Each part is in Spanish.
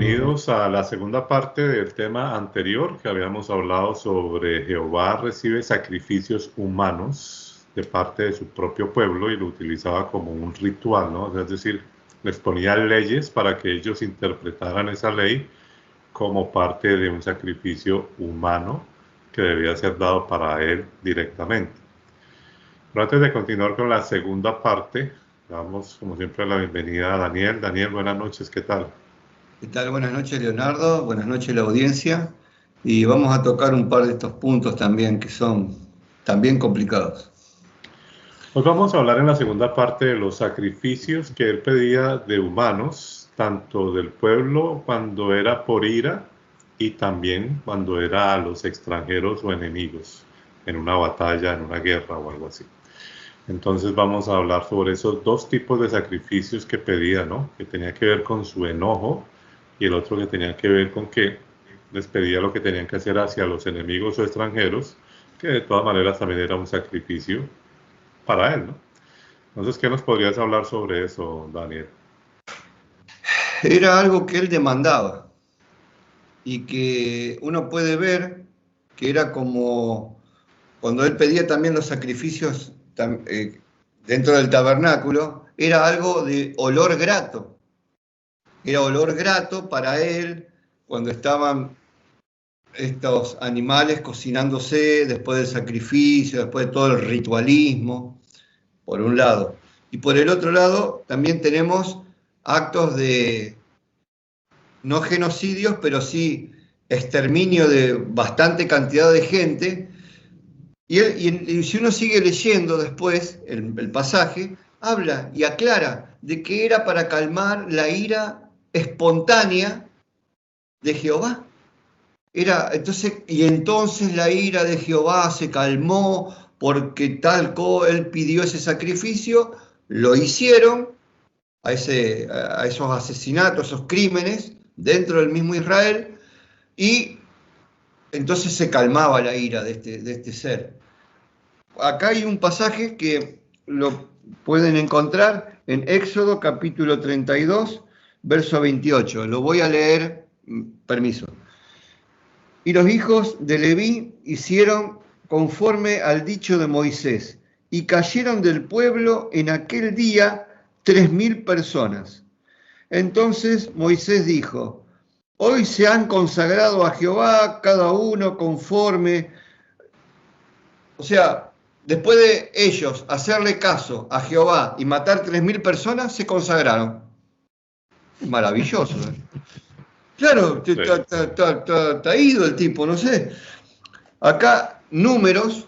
bienvenidos a la segunda parte del tema anterior que habíamos hablado sobre Jehová recibe sacrificios humanos de parte de su propio pueblo y lo utilizaba como un ritual, ¿no? Es decir, les ponía leyes para que ellos interpretaran esa ley como parte de un sacrificio humano que debía ser dado para él directamente. Pero antes de continuar con la segunda parte, damos como siempre la bienvenida a Daniel. Daniel, buenas noches, ¿qué tal? ¿Qué tal? Buenas noches, Leonardo. Buenas noches, la audiencia. Y vamos a tocar un par de estos puntos también que son también complicados. Hoy vamos a hablar en la segunda parte de los sacrificios que él pedía de humanos, tanto del pueblo cuando era por ira y también cuando era a los extranjeros o enemigos, en una batalla, en una guerra o algo así. Entonces vamos a hablar sobre esos dos tipos de sacrificios que pedía, ¿no? Que tenía que ver con su enojo y el otro que tenía que ver con que les pedía lo que tenían que hacer hacia los enemigos o extranjeros, que de todas maneras también era un sacrificio para él, ¿no? Entonces, ¿qué nos podrías hablar sobre eso, Daniel? Era algo que él demandaba y que uno puede ver que era como cuando él pedía también los sacrificios dentro del tabernáculo, era algo de olor grato. Era olor grato para él cuando estaban estos animales cocinándose después del sacrificio, después de todo el ritualismo, por un lado. Y por el otro lado también tenemos actos de, no genocidios, pero sí exterminio de bastante cantidad de gente. Y si uno sigue leyendo después el pasaje, habla y aclara de que era para calmar la ira espontánea de Jehová. Y entonces la ira de Jehová se calmó porque él pidió ese sacrificio, lo hicieron a esos asesinatos, esos crímenes dentro del mismo Israel, y entonces se calmaba la ira de este ser. Acá hay un pasaje que lo pueden encontrar en Éxodo capítulo 32, verso 28. Lo voy a leer, permiso. Y los hijos de Leví hicieron conforme al dicho de Moisés, y cayeron del pueblo en aquel día 3.000 personas. Entonces Moisés dijo: hoy se han consagrado a Jehová cada uno conforme. O sea, después de ellos hacerle caso a Jehová y matar 3.000 personas, se consagraron. Maravilloso, ¿eh? Claro, Sí. está ido el tipo, no sé. Acá, Números,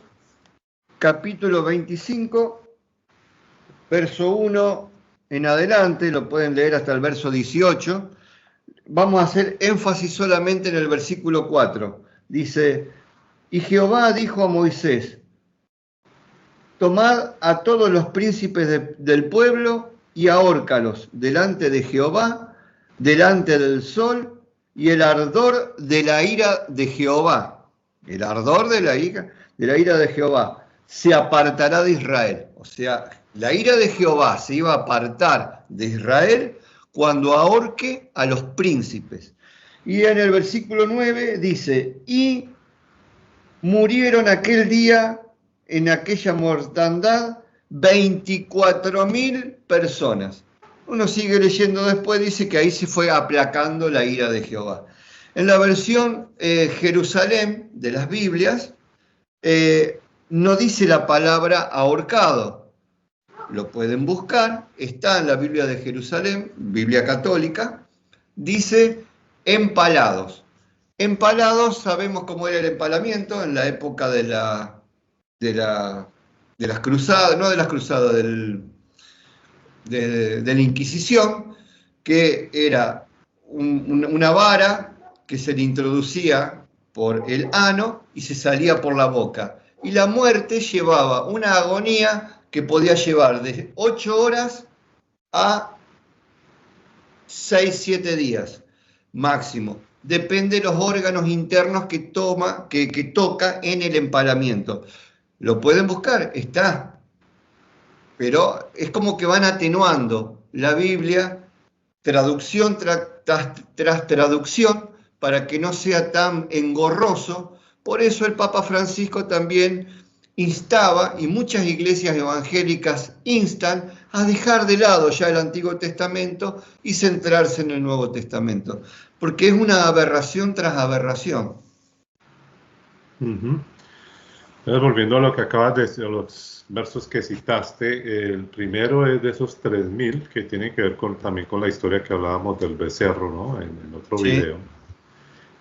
capítulo 25, verso 1 en adelante, lo pueden leer hasta el verso 18. Vamos a hacer énfasis solamente en el versículo 4. Dice: y Jehová dijo a Moisés: tomad a todos los príncipes del pueblo y ahórcalos delante de Jehová, delante del sol, y el ardor de la ira de Jehová, el ardor de la ira de Jehová, se apartará de Israel. O sea, la ira de Jehová se iba a apartar de Israel cuando ahorque a los príncipes. Y en el versículo 9 dice: y murieron aquel día en aquella mortandad 24.000 personas. Uno sigue leyendo después, dice que ahí se fue aplacando la ira de Jehová. En la versión Jerusalén de las Biblias, no dice la palabra ahorcado. Lo pueden buscar, está en la Biblia de Jerusalén, Biblia católica, dice empalados. Empalados, sabemos cómo era el empalamiento en la época de las cruzadas, no de las cruzadas, de la Inquisición, que era una vara que se le introducía por el ano y se salía por la boca. Y la muerte llevaba una agonía que podía llevar de 8 horas a 6-7 días máximo. Depende de los órganos internos que toca en el empalamiento. Lo pueden buscar, está. Pero es como que van atenuando la Biblia, traducción tras traducción para que no sea tan engorroso. Por eso el Papa Francisco también instaba, y muchas iglesias evangélicas instan, a dejar de lado ya el Antiguo Testamento y centrarse en el Nuevo Testamento, porque es una aberración tras aberración. Ujú. Entonces, volviendo a lo que acabas de decir, a los versos que citaste, el primero es de esos 3000 que tienen que ver también con la historia que hablábamos del becerro, ¿no? En otro Sí, video.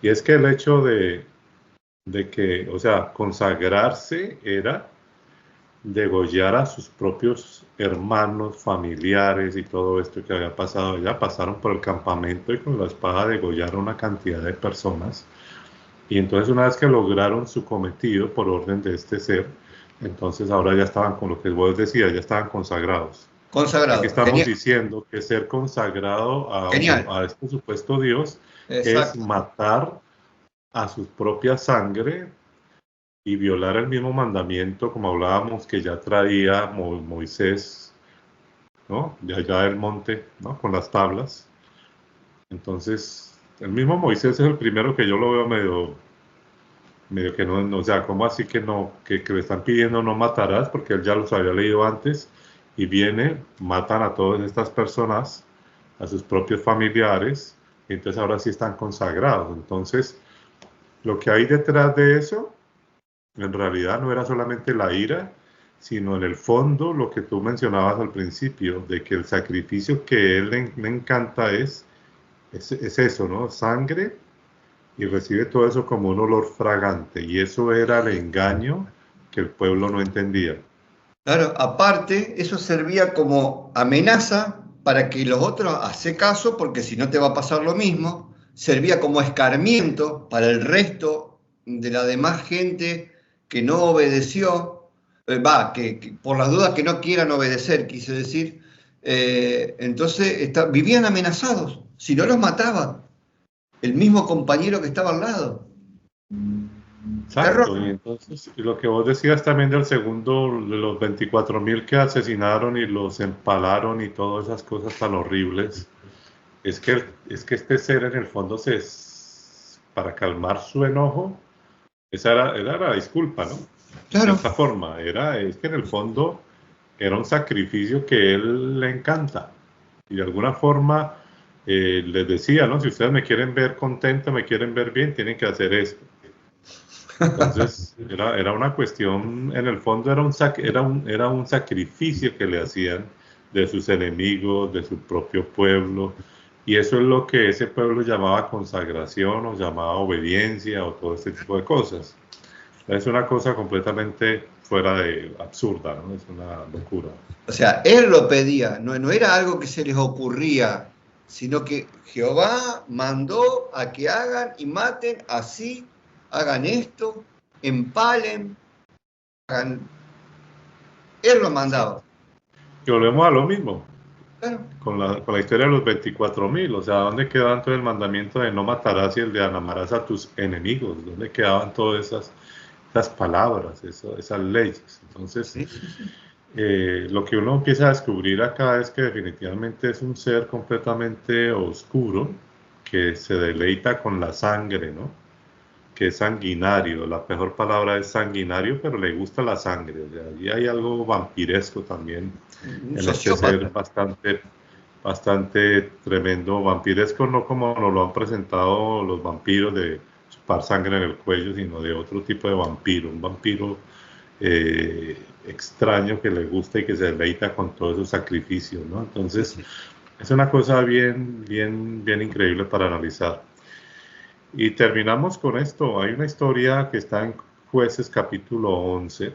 Y es que el hecho de que, o sea, consagrarse era degollar a sus propios hermanos, familiares y todo esto que había pasado allá. Pasaron por el campamento y con la espada degollaron una cantidad de personas. Y entonces una vez que lograron su cometido por orden de este ser, entonces ahora ya estaban con lo que vos decías, ya estaban consagrados. Aquí consagrado. estamos Genial, diciendo que ser consagrado genial. a este supuesto Dios es Exacto. matar a su propia sangre y violar el mismo mandamiento, como hablábamos, que ya traía Moisés, ¿no? De allá del monte, ¿no? Con las tablas. Entonces, el mismo Moisés es el primero que yo lo veo medio que no, o sea, ¿cómo así que no, que le están pidiendo no matarás? Porque él ya los había leído antes y viene, matan a todas estas personas, a sus propios familiares, y entonces ahora sí están consagrados. Entonces, lo que hay detrás de eso, en realidad no era solamente la ira, sino en el fondo lo que tú mencionabas al principio, de que el sacrificio que él le encanta es eso, ¿no? Sangre, y recibe todo eso como un olor fragante, y eso era el engaño que el pueblo no entendía. Claro, aparte, eso servía como amenaza para que los otros hace caso, porque si no te va a pasar lo mismo. Servía como escarmiento para el resto de la demás gente que no obedeció, que por las dudas que no quieran obedecer, quise decir. Entonces vivían amenazados, si no los mataba el mismo compañero que estaba al lado. Exacto, y Terror. entonces y lo que vos decías también del segundo, de los 24.000 que asesinaron y los empalaron y todas esas cosas tan horribles, es que este ser en el fondo para calmar su enojo, esa era la disculpa, ¿no? En Claro, cierta forma, es que en el fondo era un sacrificio que él le encanta. Y de alguna forma les decía, ¿no? Si ustedes me quieren ver contento, me quieren ver bien, tienen que hacer esto. Entonces, era una cuestión, en el fondo era un sacrificio que le hacían de sus enemigos, de su propio pueblo, y eso es lo que ese pueblo llamaba consagración o llamaba obediencia o todo este tipo de cosas. Es una cosa completamente fuera de absurda, ¿no? Es una locura. o sea, él lo pedía, no era algo que se les ocurría, sino que Jehová mandó a que hagan y maten así, hagan esto, empalen, hagan. Él lo Sí. mandaba. Y volvemos a lo mismo, Claro, con la historia de los 24.000, o sea, ¿dónde quedaba entonces el mandamiento de no matarás y el de amarás a tus enemigos? ¿Dónde quedaban todas esas palabras, esas leyes? Entonces, sí, sí, sí. lo que uno empieza a descubrir acá es que definitivamente es un ser completamente oscuro que se deleita con la sangre, ¿no? Que es sanguinario, la mejor palabra es sanguinario, pero le gusta la sangre, o sea, allí hay algo vampiresco también Un en este ser sociópata. bastante tremendo, vampiresco no como nos lo han presentado los vampiros de chupar sangre en el cuello, sino de otro tipo de vampiro, un vampiro extraño que le gusta y que se deleita con todos esos sacrificios, ¿no? Sí, Entonces, sí. es una cosa bien increíble para analizar. Y terminamos con esto. Hay una historia que está en Jueces capítulo 11.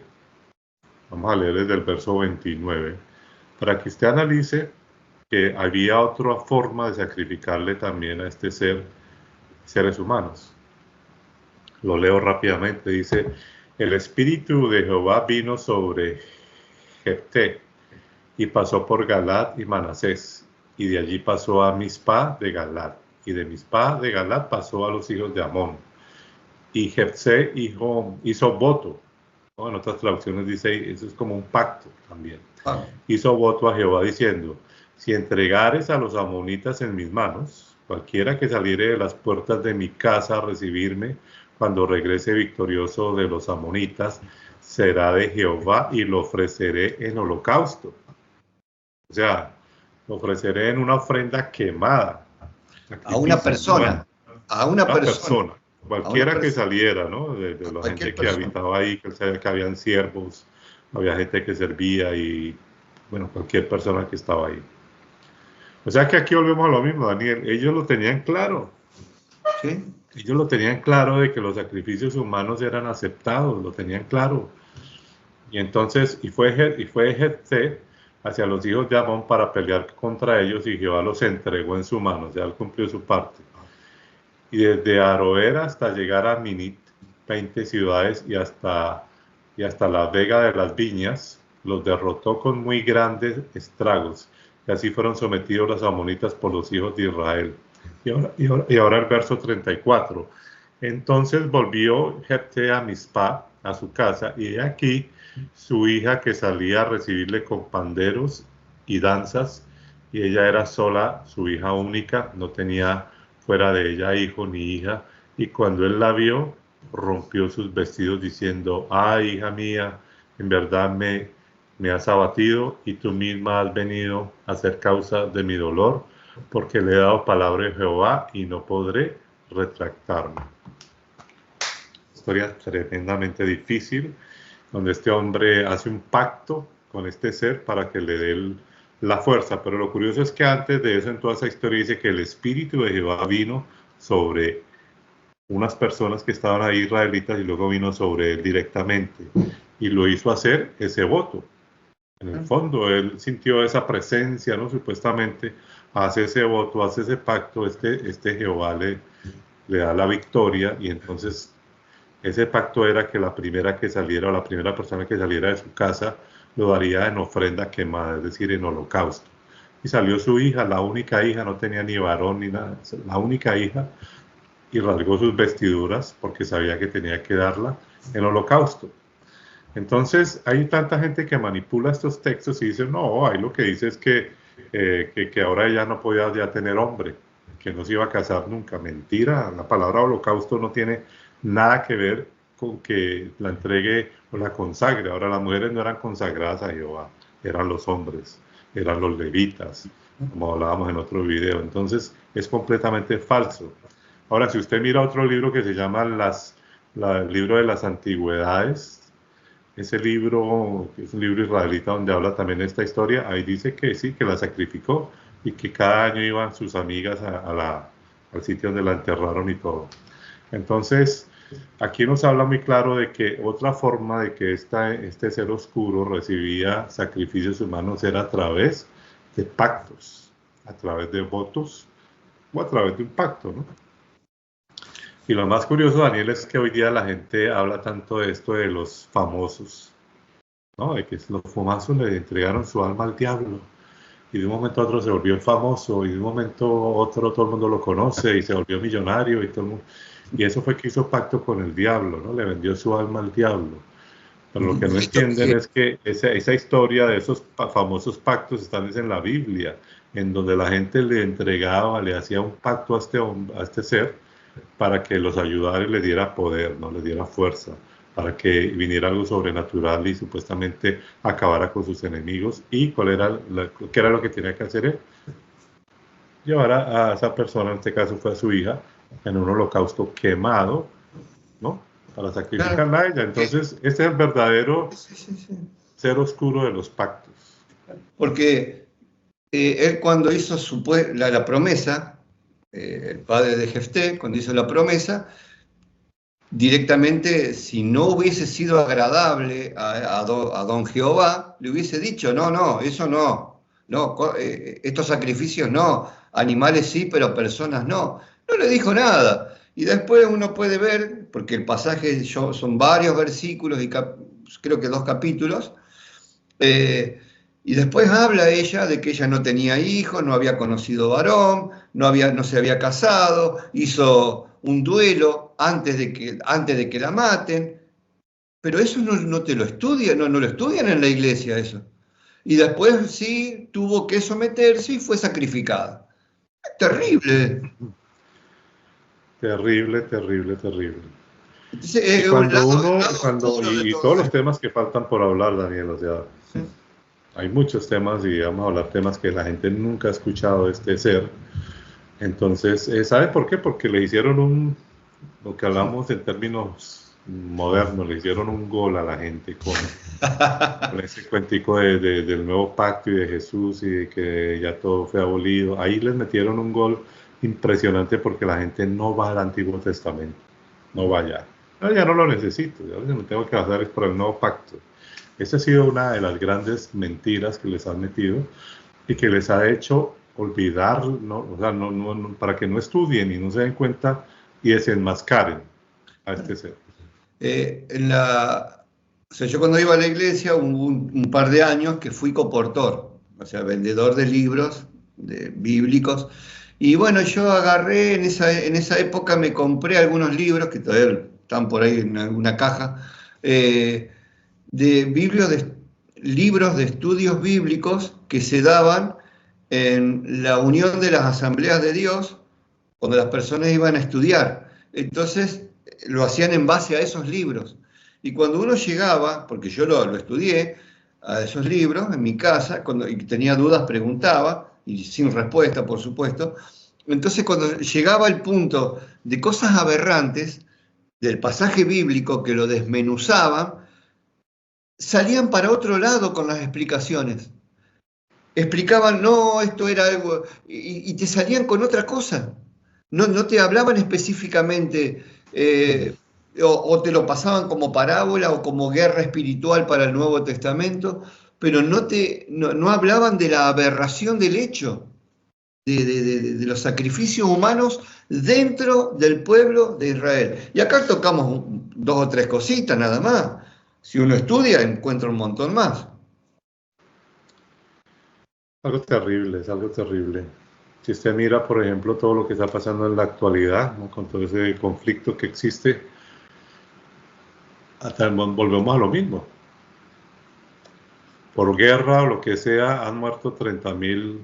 Vamos a leer desde el verso 29, para que usted analice que había otra forma de sacrificarle también a este seres humanos. Lo leo rápidamente. Dice, el Espíritu de Jehová vino sobre Jefté y pasó por Galad y Manasés, y de allí pasó a Mizpah de Galad, y de Mizpah de Galad pasó a los hijos de Amón. Y Jefté hizo voto, ¿no? En otras traducciones dice, eso es como un pacto también. Ah, Hizo voto a Jehová diciendo, si entregares a los amonitas en mis manos, cualquiera que saliere de las puertas de mi casa a recibirme cuando regrese victorioso de los amonitas, será de Jehová y lo ofreceré en holocausto. O sea, lo ofreceré en una ofrenda quemada. A una persona, a una persona. Persona. Cualquiera que saliera, ¿no? De la gente que habitaba ahí, que habían siervos, había gente que servía y, bueno, cualquier persona que estaba ahí. O sea que aquí volvemos a lo mismo, Daniel. Ellos lo tenían claro. ¿Sí? Ellos lo tenían claro de que los sacrificios humanos eran aceptados, lo tenían claro. Y entonces, y fue Jefté hacia los hijos de Amón para pelear contra ellos, y Jehová los entregó en su mano, o sea, él cumplió su parte. Y desde Aroer hasta llegar a Minit, 20 ciudades, y hasta la Vega de las Viñas, los derrotó con muy grandes estragos, y así fueron sometidos los amonitas por los hijos de Israel. Y ahora el verso 34. Entonces volvió Jefté a Mizpá, a su casa, y he aquí su hija que salía a recibirle con panderos y danzas, y ella era sola, su hija única, no tenía fuera de ella hijo ni hija, y cuando él la vio, rompió sus vestidos diciendo: ay, hija mía, en verdad me has abatido, y tú misma has venido a ser causa de mi dolor, porque le he dado palabra de Jehová y no podré retractarme. Historia tremendamente difícil, donde este hombre hace un pacto con este ser para que le dé la fuerza. Pero lo curioso es que antes de eso, en toda esa historia, dice que el Espíritu de Jehová vino sobre unas personas que estaban ahí israelitas, y luego vino sobre él directamente y lo hizo hacer ese voto. En el fondo, él sintió esa presencia, ¿no? Supuestamente hace ese voto, hace ese pacto, este Jehová le da la victoria, y entonces ese pacto era que la primera que saliera, o la primera persona que saliera de su casa, lo daría en ofrenda quemada, es decir, en holocausto. Y salió su hija, la única hija, no tenía ni varón ni nada, la única hija, y rasgó sus vestiduras porque sabía que tenía que darla en holocausto. Entonces, hay tanta gente que manipula estos textos y dice: no, ahí lo que dice es que ahora ella no podía ya tener hombre, que no se iba a casar nunca. Mentira, la palabra holocausto no tiene nada que ver con que la entregue o la consagre. Ahora, las mujeres no eran consagradas a Jehová, eran los hombres, eran los levitas, como hablábamos en otro video. Entonces, es completamente falso. Ahora, si usted mira otro libro que se llama el libro de las antigüedades, ese libro, que es un libro israelita donde habla también de esta historia, ahí dice que sí, que la sacrificó, y que cada año iban sus amigas al sitio donde la enterraron y todo. Entonces, aquí nos habla muy claro de que otra forma de que este ser oscuro recibía sacrificios humanos era a través de pactos, a través de votos, o a través de un pacto, ¿no? Y lo más curioso, Daniel, es que hoy día la gente habla tanto de esto de los famosos, ¿no? De que los famosos le entregaron su alma al diablo, y de un momento a otro se volvió famoso, y de un momento a otro todo el mundo lo conoce y se volvió millonario, y eso fue que hizo pacto con el diablo, ¿no? Le vendió su alma al diablo. Pero lo que no entienden es que esa historia de esos famosos pactos están en la Biblia, en donde la gente le entregaba, le hacía un pacto a este ser, para que los ayudara y les diera poder, ¿no? Les diera fuerza, para que viniera algo sobrenatural y supuestamente acabara con sus enemigos. ¿Y qué era lo que tenía que hacer él? Llevar a esa persona, en este caso fue a su hija, en un holocausto quemado, ¿no? Para sacrificarla a ella. Entonces, este es el verdadero ser oscuro de los pactos. Porque él, cuando hizo la promesa, el padre de Jefté, cuando hizo la promesa, directamente, si no hubiese sido agradable a don Jehová, le hubiese dicho: no, eso no, estos sacrificios no, animales sí, pero personas no. No le dijo nada. Y después uno puede ver, porque el pasaje son varios versículos y creo que 2 capítulos, y después habla ella de que ella no tenía hijos, no había conocido varón, no se había casado, hizo un duelo antes de que la maten. Pero eso no te lo estudian, no lo estudian en la iglesia eso. Y después sí tuvo que someterse y fue sacrificada. Terrible. Terrible, terrible, terrible. Entonces, Y cuando uno, lado oscuro de y todo todos los esto. temas que faltan por hablar, Daniel, o sea, Sí. hay muchos temas y vamos a hablar temas que la gente nunca ha escuchado de este ser. Entonces, ¿sabe por qué? Porque le hicieron lo que hablamos en términos modernos, le hicieron un gol a la gente con ese cuentico del nuevo pacto y de Jesús y de que ya todo fue abolido. Ahí les metieron un gol impresionante porque la gente no va al Antiguo Testamento, no va allá. No, ya no lo necesito, ya lo que me tengo que hacer es por el nuevo pacto. Esa ha sido una de las grandes mentiras que les han metido y que les ha hecho olvidar, ¿no? O sea, para que no estudien y no se den cuenta y desenmascaren a este ser. O sea, yo cuando iba a la iglesia hubo un par de años que fui coportor, o sea, vendedor de libros bíblicos. Y bueno, yo agarré en esa época, me compré algunos libros que todavía están por ahí en alguna caja, de libros de estudios bíblicos que se daban en la unión de las asambleas de Dios cuando las personas iban a estudiar. Entonces lo hacían en base a esos libros. Y cuando uno llegaba, porque yo lo estudié, a esos libros en mi casa, y tenía dudas preguntaba, y sin respuesta, por supuesto. Entonces cuando llegaba el punto de cosas aberrantes del pasaje bíblico que lo desmenuzaban, salían para otro lado con las explicaciones. Explicaban, no, esto era algo, y te salían con otra cosa. No te hablaban específicamente, o te lo pasaban como parábola o como guerra espiritual para el Nuevo Testamento, pero no hablaban de la aberración del hecho, de los sacrificios humanos dentro del pueblo de Israel. Y acá tocamos dos o tres cositas nada más. Si uno estudia, encuentra un montón más. Algo terrible, es algo terrible. Si usted mira, por ejemplo, todo lo que está pasando en la actualidad, ¿no? Con todo ese conflicto que existe, hasta volvemos a lo mismo. Por guerra o lo que sea, han muerto 30.000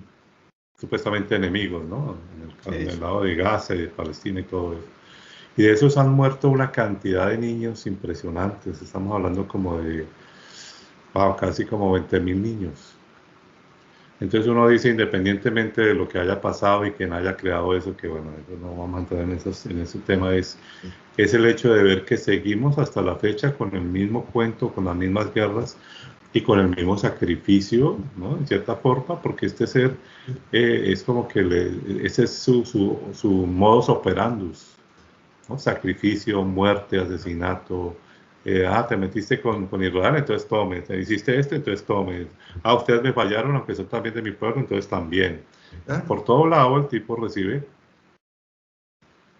supuestamente enemigos, ¿no? En el lado de Gaza y de Palestina y todo eso. Y de esos han muerto una cantidad de niños impresionantes. Estamos hablando como de, wow, casi como 20.000 niños. Entonces uno dice, independientemente de lo que haya pasado y quien haya creado eso, que bueno, eso no vamos a entrar en ese tema, es el hecho de ver que seguimos hasta la fecha con el mismo cuento, con las mismas guerras y con el mismo sacrificio, ¿no? En cierta forma, porque este ser es como que ese es su modus operandus, ¿no? Sacrificio, muerte, asesinato. Te metiste con Israel, entonces tome. Te hiciste entonces tome. Ustedes me fallaron, aunque son también de mi pueblo, entonces también. Por todo lado el tipo recibe.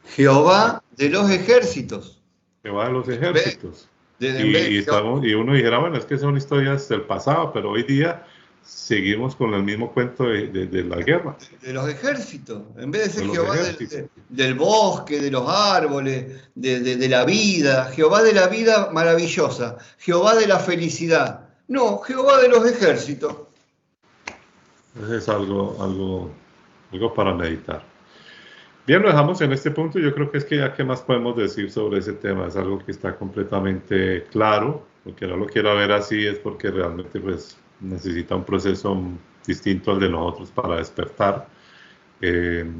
Jehová de los ejércitos. Jehová de los ejércitos. Y uno dijera, bueno, es que son historias del pasado, pero hoy día seguimos con el mismo cuento de la guerra. De los ejércitos. En vez de ser Jehová del bosque, de los árboles, de la vida, Jehová de la vida maravillosa, Jehová de la felicidad. No, Jehová de los ejércitos. Eso es algo para meditar. Bien, lo dejamos en este punto. Yo creo que es que ya qué más podemos decir sobre ese tema. Es algo que está completamente claro. Porque no lo quiera ver así es porque realmente pues necesita un proceso distinto al de nosotros para despertar. El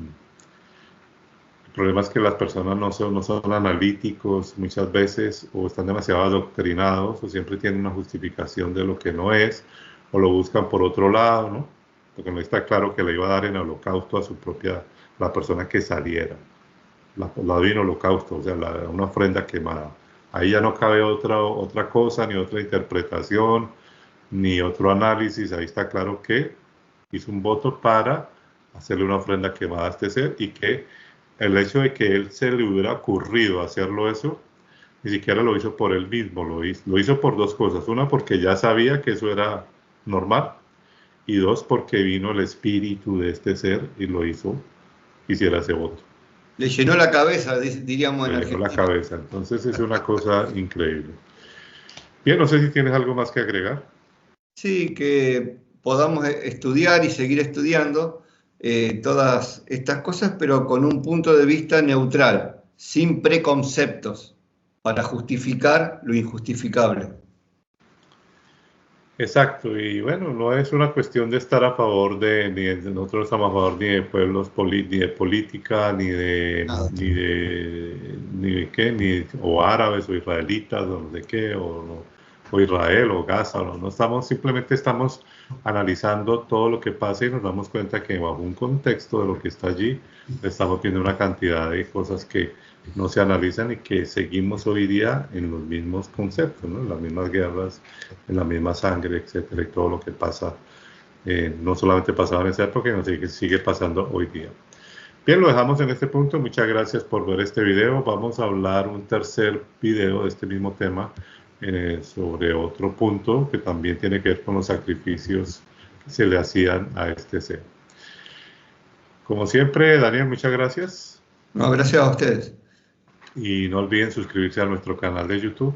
problema es que las personas no son analíticos muchas veces, o están demasiado adoctrinados, o siempre tienen una justificación de lo que no es, o lo buscan por otro lado, ¿no? Porque no está claro que le iba a dar en holocausto a la persona que saliera. La dio en holocausto, o sea, una ofrenda quemada. Ahí ya no cabe otra cosa, ni otra interpretación, ni otro análisis. Ahí está claro que hizo un voto para hacerle una ofrenda quemada a este ser, y que el hecho de que él se le hubiera ocurrido hacerlo eso, ni siquiera lo hizo por él mismo, lo hizo por dos cosas. Una, porque ya sabía que eso era normal, y dos, porque vino el espíritu de este ser y lo hiciera ese voto. Le llenó la cabeza, diríamos en Argentina. Le llenó la cabeza, entonces es una cosa increíble. Bien, no sé si tienes algo más que agregar. Sí, que podamos estudiar y seguir estudiando todas estas cosas, pero con un punto de vista neutral, sin preconceptos, para justificar lo injustificable. Exacto, y bueno, no es una cuestión de estar a favor nosotros no estamos a favor ni de pueblos, ni de política, o árabes, o israelitas, o no sé qué, o Israel, o Gaza, no estamos, simplemente estamos analizando todo lo que pasa y nos damos cuenta que bajo un contexto de lo que está allí, estamos viendo una cantidad de cosas que no se analizan y que seguimos hoy día en los mismos conceptos, ¿no? En las mismas guerras, en la misma sangre, etcétera, y todo lo que pasa, no solamente pasaba en esa época, sino que sigue pasando hoy día. Bien, lo dejamos en este punto. Muchas gracias por ver este video. Vamos a hablar un tercer video de este mismo tema sobre otro punto que también tiene que ver con los sacrificios que se le hacían a este ser. Como siempre, Daniel, muchas gracias. No, gracias a ustedes. Y no olviden suscribirse a nuestro canal de YouTube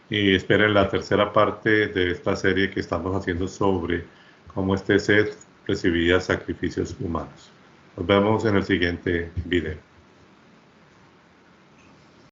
y esperen la tercera parte de esta serie que estamos haciendo sobre cómo este ser recibía sacrificios humanos. Nos vemos en el siguiente video.